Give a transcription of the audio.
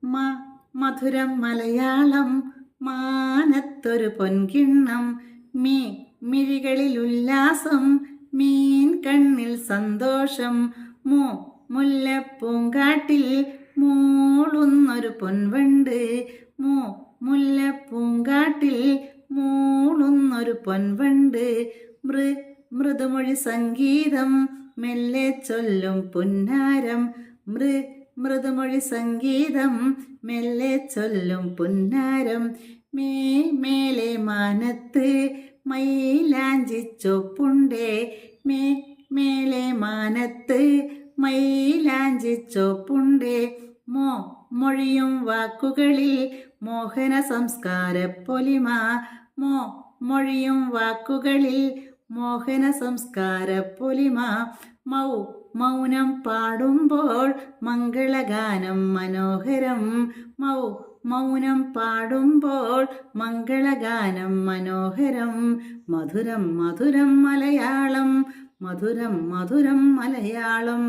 മ മധുരം മലയാളം മാനത്തൊരു പൊൻകിണ്ണം മിഴികളിൽ ഉല്ലാസം മീൻ കണ്ണിൽ സന്തോഷം മുല്ലപ്പൂങ്കാട്ടിൽ മൂളുന്നൊരു പൊൻവണ്ട് മുല്ലപ്പൂങ്കാട്ടിൽ മൂളുന്നൊരു പൊൻവണ്ട് മൃദുമൊഴി സംഗീതം മെല്ലെ ചൊല്ലും പുന്നാരം മൃദുമൊഴി സംഗീതം മെല്ലെ ചൊല്ലും പുന്നാരം മേലെ മാനത്ത് മൈലാഞ്ചി ചൊപ്പുണ്ടേ മേലെ മാനത്ത് മൈലാഞ്ചി ചൊപ്പുണ്ടേ മൊഴിയും വാക്കുകളിൽ മോഹന സംസ്കാര പൊലിമ മൊഴിയും വാക്കുകളിൽ മോഹന സംസ്കാര പൊലിമ മൗനം പാടുമ്പോൾ മംഗളഗാനം മനോഹരം മൗനം പാടുമ്പോൾ മംഗളഗാനം മനോഹരം മധുരം മധുരം മലയാളം മധുരം മധുരം മലയാളം.